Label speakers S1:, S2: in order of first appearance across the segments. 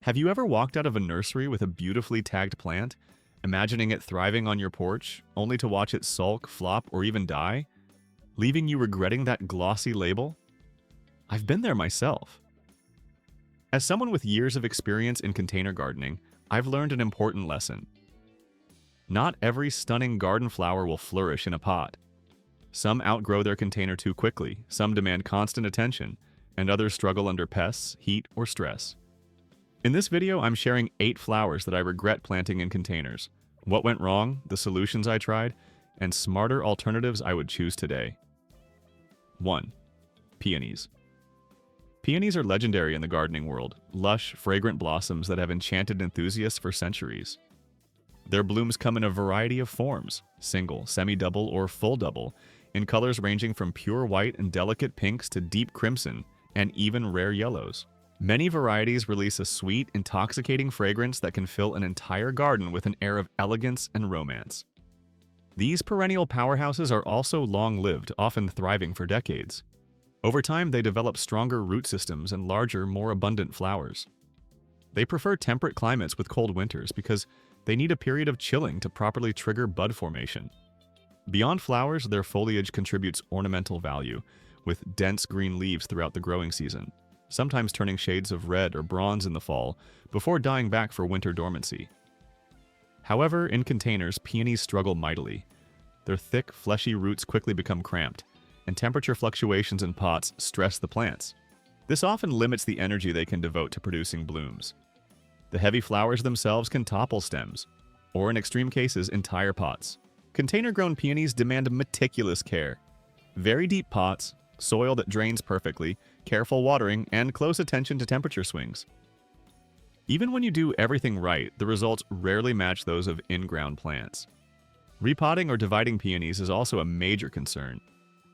S1: Have you ever walked out of a nursery with a beautifully tagged plant, imagining it thriving on your porch, only to watch it sulk, flop, or even die, leaving you regretting that glossy label? I've been there myself. As someone with years of experience in container gardening, I've learned an important lesson. Not every stunning garden flower will flourish in a pot. Some outgrow their container too quickly, some demand constant attention, and others struggle under pests, heat, or stress. In this video, I'm sharing 8 flowers that I regret planting in containers, what went wrong, the solutions I tried, and smarter alternatives I would choose today. 1. Peonies. Peonies are legendary in the gardening world, lush, fragrant blossoms that have enchanted enthusiasts for centuries. Their blooms come in a variety of forms, single, semi-double, or full double, in colors ranging from pure white and delicate pinks to deep crimson, and even rare yellows. Many varieties release a sweet, intoxicating fragrance that can fill an entire garden with an air of elegance and romance. These perennial powerhouses are also long-lived, often thriving for decades. Over time, they develop stronger root systems and larger, more abundant flowers. They prefer temperate climates with cold winters because they need a period of chilling to properly trigger bud formation. Beyond flowers, their foliage contributes ornamental value, with dense green leaves throughout the growing season, sometimes turning shades of red or bronze in the fall before dying back for winter dormancy. However, in containers, peonies struggle mightily. Their thick, fleshy roots quickly become cramped, and temperature fluctuations in pots stress the plants. This often limits the energy they can devote to producing blooms. The heavy flowers themselves can topple stems, or in extreme cases, entire pots. Container-grown peonies demand meticulous care. Very deep pots, soil that drains perfectly, careful watering, and close attention to temperature swings. Even when you do everything right, the results rarely match those of in-ground plants. Repotting or dividing peonies is also a major concern.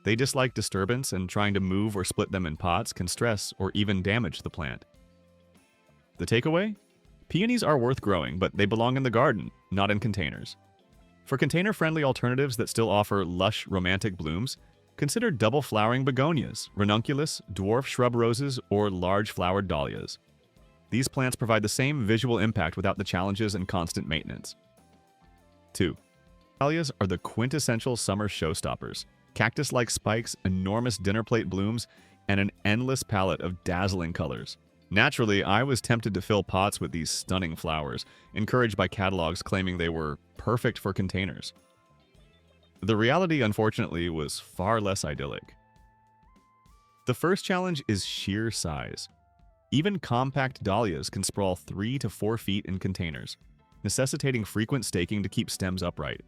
S1: They dislike disturbance, and trying to move or split them in pots can stress or even damage the plant. The takeaway? Peonies are worth growing, but they belong in the garden, not in containers. For container-friendly alternatives that still offer lush, romantic blooms, consider double-flowering begonias, ranunculus, dwarf shrub roses, or large-flowered dahlias. These plants provide the same visual impact without the challenges and constant maintenance. 2. Dahlias are the quintessential summer showstoppers. Cactus-like spikes, enormous dinner plate blooms, and an endless palette of dazzling colors. Naturally, I was tempted to fill pots with these stunning flowers, encouraged by catalogs claiming they were perfect for containers. The reality, unfortunately, was far less idyllic. The first challenge is sheer size. Even compact dahlias can sprawl 3 to 4 feet in containers, necessitating frequent staking to keep stems upright.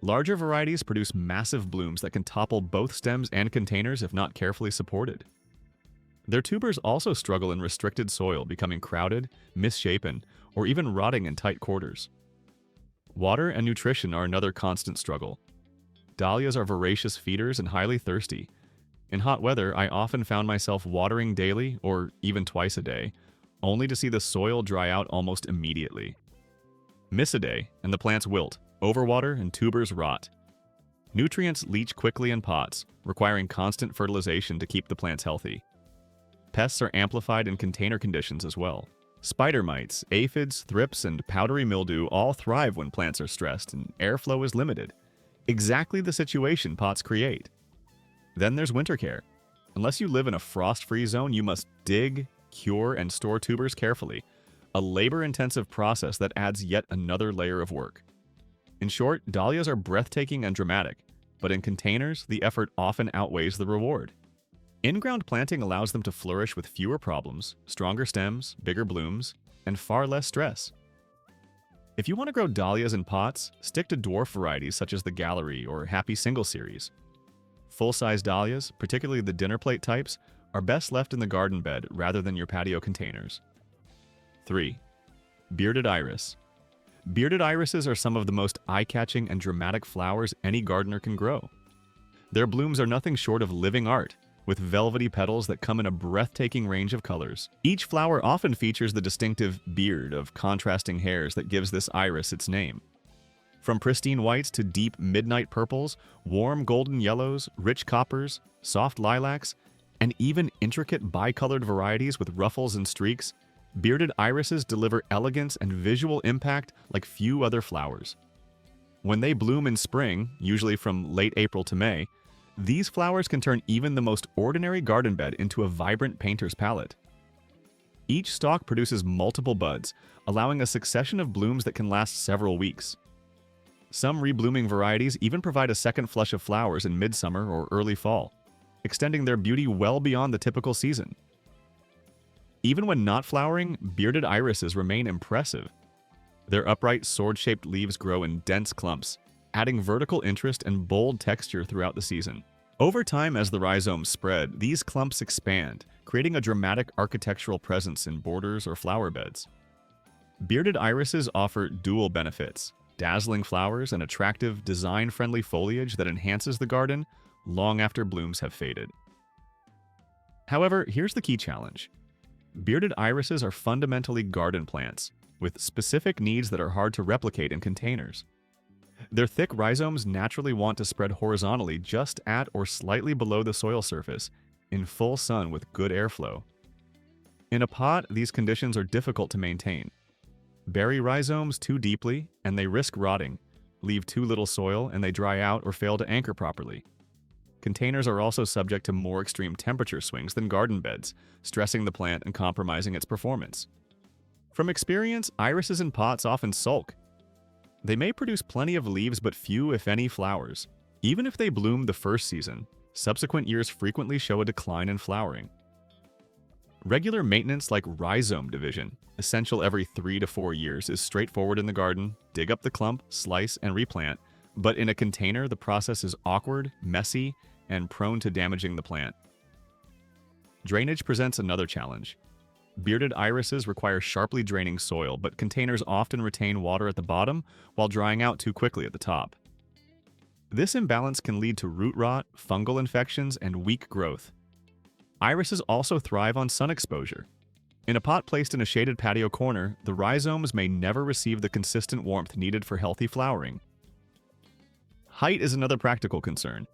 S1: Larger varieties produce massive blooms that can topple both stems and containers if not carefully supported. Their tubers also struggle in restricted soil, becoming crowded, misshapen, or even rotting in tight quarters. Water and nutrition are another constant struggle. Dahlias are voracious feeders and highly thirsty. In hot weather, I often found myself watering daily, or even twice a day, only to see the soil dry out almost immediately. Miss a day, and the plants wilt, overwater, and tubers rot. Nutrients leach quickly in pots, requiring constant fertilization to keep the plants healthy. Pests are amplified in container conditions as well. Spider mites, aphids, thrips, and powdery mildew all thrive when plants are stressed and airflow is limited. Exactly the situation pots create. Then there's winter care. Unless you live in a frost-free zone, you must dig, cure, and store tubers carefully, a labor-intensive process that adds yet another layer of work. In short, dahlias are breathtaking and dramatic, but in containers, the effort often outweighs the reward. In-ground planting allows them to flourish with fewer problems, stronger stems, bigger blooms, and far less stress. If you want to grow dahlias in pots, stick to dwarf varieties such as the Gallery or Happy Single Series. Full-size dahlias, particularly the dinner plate types, are best left in the garden bed rather than your patio containers. 3. Bearded iris. Bearded irises are some of the most eye-catching and dramatic flowers any gardener can grow. Their blooms are nothing short of living art, with velvety petals that come in a breathtaking range of colors. Each flower often features the distinctive beard of contrasting hairs that gives this iris its name. From pristine whites to deep midnight purples, warm golden yellows, rich coppers, soft lilacs, and even intricate bicolored varieties with ruffles and streaks, Bearded irises deliver elegance and visual impact like few other flowers. When they bloom in spring, usually from late April to May, these flowers can turn even the most ordinary garden bed into a vibrant painter's palette. Each stalk produces multiple buds, allowing a succession of blooms that can last several weeks. Some reblooming varieties even provide a second flush of flowers in midsummer or early fall, extending their beauty well beyond the typical season. Even when not flowering, bearded irises remain impressive. Their upright, sword-shaped leaves grow in dense clumps, adding vertical interest and bold texture throughout the season. Over time, as the rhizomes spread, these clumps expand, creating a dramatic architectural presence in borders or flower beds. Bearded irises offer dual benefits: dazzling flowers and attractive, design-friendly foliage that enhances the garden long after blooms have faded. However, here's the key challenge. Bearded irises are fundamentally garden plants, with specific needs that are hard to replicate in containers. Their thick rhizomes naturally want to spread horizontally just at or slightly below the soil surface, in full sun with good airflow. In a pot, these conditions are difficult to maintain. Bury rhizomes too deeply, and they risk rotting. Leave too little soil, and they dry out or fail to anchor properly. Containers are also subject to more extreme temperature swings than garden beds, stressing the plant and compromising its performance. From experience, irises in pots often sulk. They may produce plenty of leaves but few, if any, flowers. Even if they bloom the first season, subsequent years frequently show a decline in flowering. Regular maintenance like rhizome division, essential every 3 to 4 years, is straightforward in the garden: dig up the clump, slice, and replant. But in a container, the process is awkward, messy, and prone to damaging the plant. Drainage presents another challenge. Bearded irises require sharply draining soil, but containers often retain water at the bottom while drying out too quickly at the top. This imbalance can lead to root rot, fungal infections, and weak growth. Irises also thrive on sun exposure. In a pot placed in a shaded patio corner, the rhizomes may never receive the consistent warmth needed for healthy flowering. Height is another practical concern.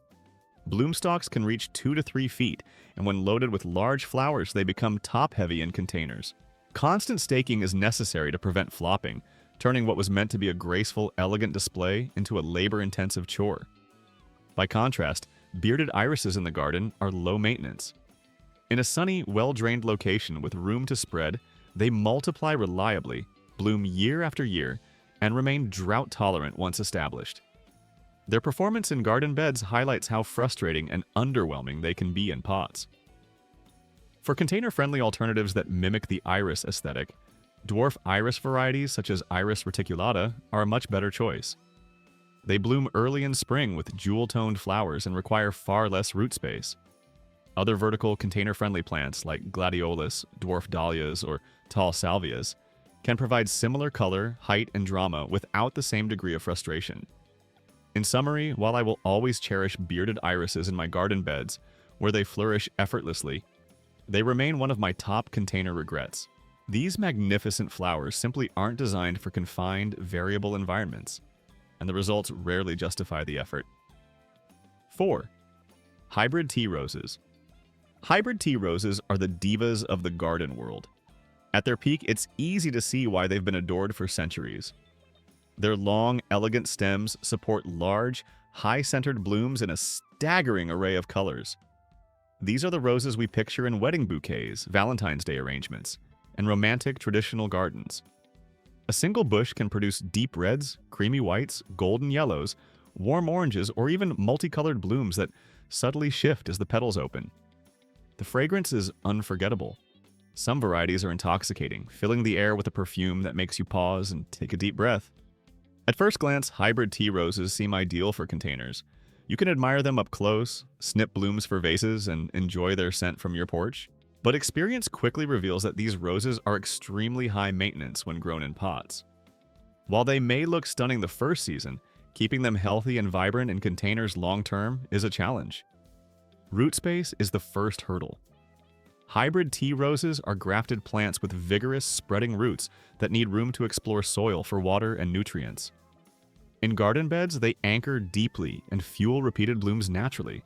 S1: Bloom stalks can reach 2 to 3 feet, and when loaded with large flowers, they become top-heavy in containers. Constant staking is necessary to prevent flopping, turning what was meant to be a graceful, elegant display into a labor-intensive chore. By contrast, bearded irises in the garden are low maintenance. In a sunny, well-drained location with room to spread, they multiply reliably, bloom year after year, and remain drought-tolerant once established. Their performance in garden beds highlights how frustrating and underwhelming they can be in pots. For container-friendly alternatives that mimic the iris aesthetic, dwarf iris varieties such as Iris reticulata are a much better choice. They bloom early in spring with jewel-toned flowers and require far less root space. Other vertical container-friendly plants like gladiolus, dwarf dahlias, or tall salvias can provide similar color, height, and drama without the same degree of frustration. In summary, while I will always cherish bearded irises in my garden beds, where they flourish effortlessly, they remain one of my top container regrets. These magnificent flowers simply aren't designed for confined, variable environments, and the results rarely justify the effort. 4. Hybrid tea roses. Hybrid tea roses are the divas of the garden world. At their peak, it's easy to see why they've been adored for centuries. Their long, elegant stems support large, high-centered blooms in a staggering array of colors. These are the roses we picture in wedding bouquets, Valentine's Day arrangements, and romantic traditional gardens. A single bush can produce deep reds, creamy whites, golden yellows, warm oranges, or even multicolored blooms that subtly shift as the petals open. The fragrance is unforgettable. Some varieties are intoxicating, filling the air with a perfume that makes you pause and take a deep breath. At first glance, hybrid tea roses seem ideal for containers. You can admire them up close, snip blooms for vases, and enjoy their scent from your porch. But experience quickly reveals that these roses are extremely high maintenance when grown in pots. While they may look stunning the first season, keeping them healthy and vibrant in containers long-term is a challenge. Root space is the first hurdle. Hybrid tea roses are grafted plants with vigorous, spreading roots that need room to explore soil for water and nutrients. In garden beds, they anchor deeply and fuel repeated blooms naturally.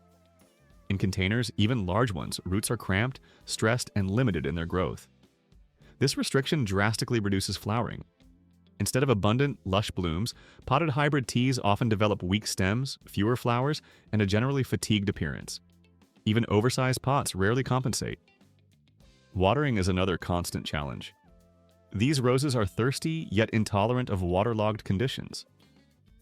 S1: In containers, even large ones, roots are cramped, stressed, and limited in their growth. This restriction drastically reduces flowering. Instead of abundant, lush blooms, potted hybrid teas often develop weak stems, fewer flowers, and a generally fatigued appearance. Even oversized pots rarely compensate. Watering is another constant challenge. These roses are thirsty yet intolerant of waterlogged conditions.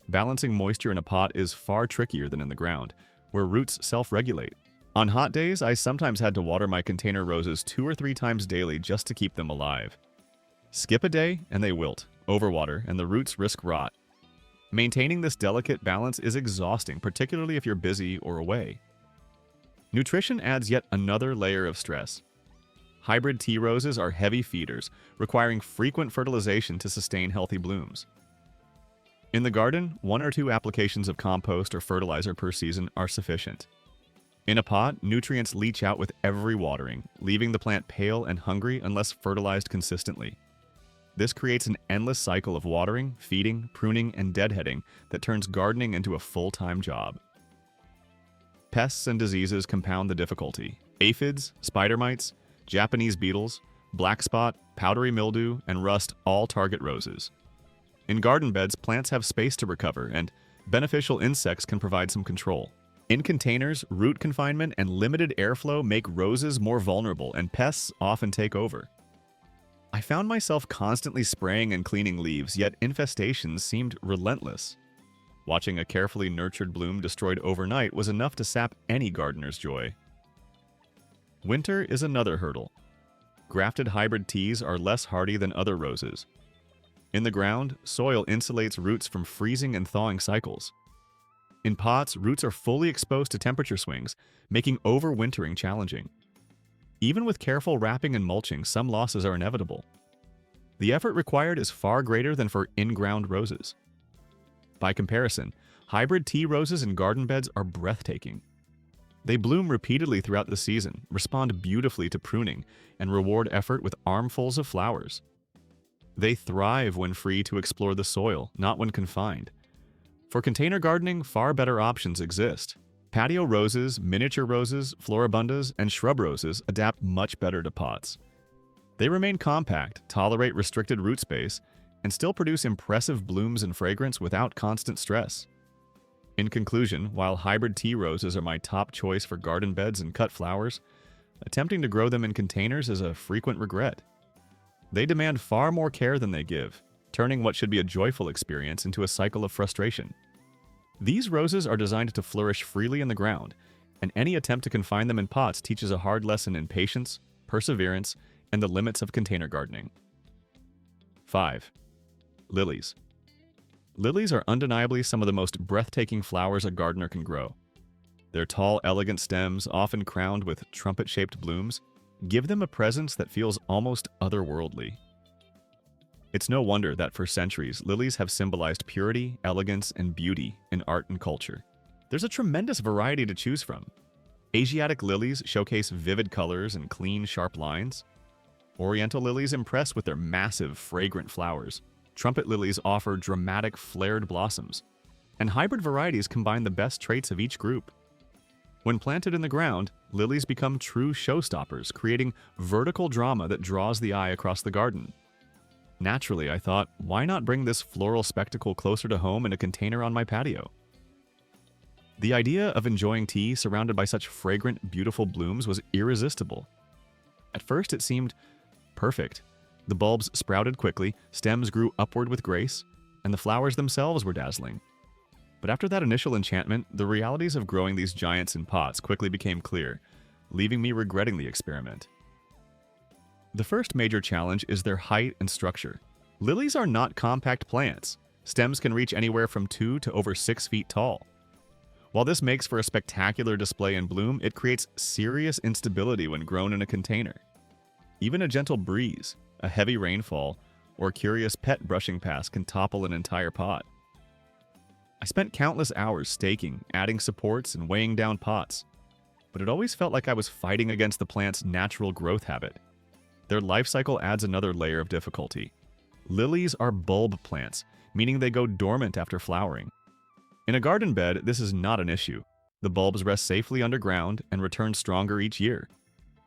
S1: Balancing moisture in a pot is far trickier than in the ground, where roots self-regulate. On hot days, I sometimes had to water my container roses 2 or 3 times daily just to keep them alive. Skip a day and they wilt, overwater, and the roots risk rot. Maintaining this delicate balance is exhausting, particularly if you're busy or away. Nutrition adds yet another layer of stress. Hybrid tea roses are heavy feeders, requiring frequent fertilization to sustain healthy blooms. In the garden, 1 or 2 applications of compost or fertilizer per season are sufficient. In a pot, nutrients leach out with every watering, leaving the plant pale and hungry unless fertilized consistently. This creates an endless cycle of watering, feeding, pruning, and deadheading that turns gardening into a full-time job. Pests and diseases compound the difficulty. Aphids, spider mites, Japanese beetles, black spot, powdery mildew, and rust all target roses. In garden beds, plants have space to recover, and beneficial insects can provide some control. In containers, root confinement and limited airflow make roses more vulnerable, and pests often take over. I found myself constantly spraying and cleaning leaves, yet infestations seemed relentless. Watching a carefully nurtured bloom destroyed overnight was enough to sap any gardener's joy. Winter is another hurdle. Grafted hybrid teas are less hardy than other roses. In the ground, soil insulates roots from freezing and thawing cycles. In pots, roots are fully exposed to temperature swings, making overwintering challenging. Even with careful wrapping and mulching, some losses are inevitable. The effort required is far greater than for in-ground roses. By comparison, hybrid tea roses in garden beds are breathtaking. They bloom repeatedly throughout the season, respond beautifully to pruning, and reward effort with armfuls of flowers. They thrive when free to explore the soil, not when confined. For container gardening, far better options exist. Patio roses, miniature roses, floribundas, and shrub roses adapt much better to pots. They remain compact, tolerate restricted root space, and still produce impressive blooms and fragrance without constant stress. In conclusion, while hybrid tea roses are my top choice for garden beds and cut flowers, attempting to grow them in containers is a frequent regret. They demand far more care than they give, turning what should be a joyful experience into a cycle of frustration. These roses are designed to flourish freely in the ground, and any attempt to confine them in pots teaches a hard lesson in patience, perseverance, and the limits of container gardening. 5. Lilies. Lilies are undeniably some of the most breathtaking flowers a gardener can grow. Their tall, elegant stems, often crowned with trumpet-shaped blooms, give them a presence that feels almost otherworldly. It's no wonder that for centuries, lilies have symbolized purity, elegance, and beauty in art and culture. There's a tremendous variety to choose from. Asiatic lilies showcase vivid colors and clean, sharp lines. Oriental lilies impress with their massive, fragrant flowers. Trumpet lilies offer dramatic, flared blossoms. And hybrid varieties combine the best traits of each group. When planted in the ground, lilies become true showstoppers, creating vertical drama that draws the eye across the garden. Naturally, I thought, why not bring this floral spectacle closer to home in a container on my patio? The idea of enjoying tea surrounded by such fragrant, beautiful blooms was irresistible. At first, it seemed perfect. The bulbs sprouted quickly, stems grew upward with grace, and the flowers themselves were dazzling. But after that initial enchantment, the realities of growing these giants in pots quickly became clear, leaving me regretting the experiment. The first major challenge is their height and structure. Lilies are not compact plants. Stems can reach anywhere from 2 to over 6 feet tall. While this makes for a spectacular display in bloom, it creates serious instability when grown in a container. Even a gentle breeze, a heavy rainfall, or a curious pet brushing past can topple an entire pot. I spent countless hours staking, adding supports, and weighing down pots, but it always felt like I was fighting against the plant's natural growth habit. Their life cycle adds another layer of difficulty. Lilies are bulb plants, meaning they go dormant after flowering. In a garden bed, this is not an issue. The bulbs rest safely underground and return stronger each year.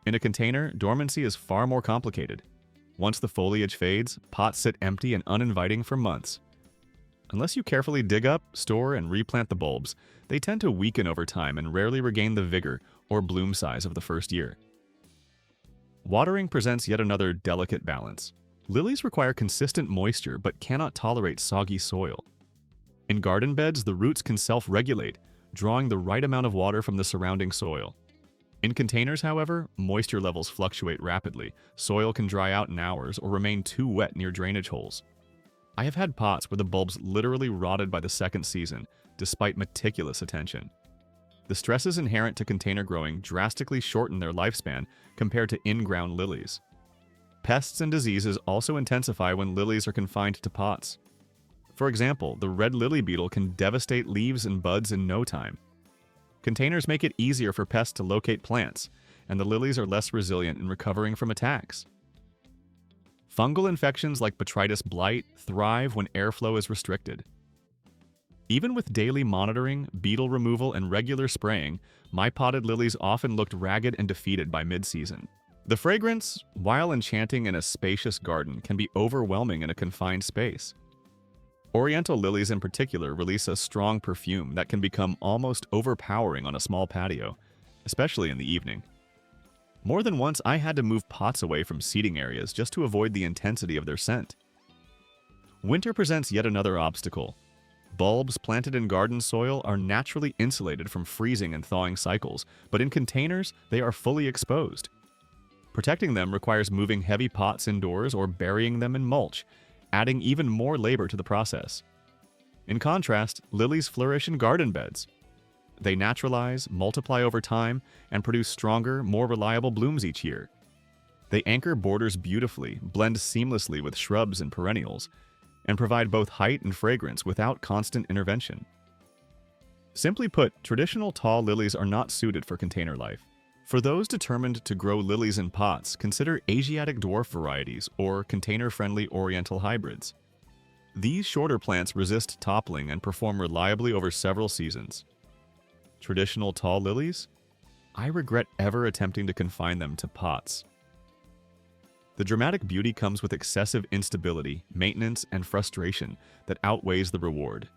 S1: In a container, dormancy is far more complicated. Once the foliage fades, pots sit empty and uninviting for months. Unless you carefully dig up, store, and replant the bulbs, they tend to weaken over time and rarely regain the vigor or bloom size of the first year. Watering presents yet another delicate balance. Lilies require consistent moisture but cannot tolerate soggy soil. In garden beds, the roots can self-regulate, drawing the right amount of water from the surrounding soil. In containers, however, moisture levels fluctuate rapidly. Soil can dry out in hours or remain too wet near drainage holes. I have had pots where the bulbs literally rotted by the second season, despite meticulous attention. The stresses inherent to container growing drastically shorten their lifespan compared to in-ground lilies. Pests and diseases also intensify when lilies are confined to pots. For example, the red lily beetle can devastate leaves and buds in no time. Containers make it easier for pests to locate plants, and the lilies are less resilient in recovering from attacks. Fungal infections like botrytis blight thrive when airflow is restricted. Even with daily monitoring, beetle removal, and regular spraying, my potted lilies often looked ragged and defeated by mid-season. The fragrance, while enchanting in a spacious garden, can be overwhelming in a confined space. Oriental lilies in particular release a strong perfume that can become almost overpowering on a small patio, especially in the evening. More than once, I had to move pots away from seating areas just to avoid the intensity of their scent. Winter presents yet another obstacle. Bulbs planted in garden soil are naturally insulated from freezing and thawing cycles, but in containers, they are fully exposed. Protecting them requires moving heavy pots indoors or burying them in mulch, adding even more labor to the process. In contrast, lilies flourish in garden beds. They naturalize, multiply over time, and produce stronger, more reliable blooms each year. They anchor borders beautifully, blend seamlessly with shrubs and perennials, and provide both height and fragrance without constant intervention. Simply put, traditional tall lilies are not suited for container life. For those determined to grow lilies in pots, consider Asiatic dwarf varieties or container-friendly Oriental hybrids. These shorter plants resist toppling and perform reliably over several seasons. Traditional tall lilies? I regret ever attempting to confine them to pots. The dramatic beauty comes with excessive instability, maintenance, and frustration that outweighs the reward.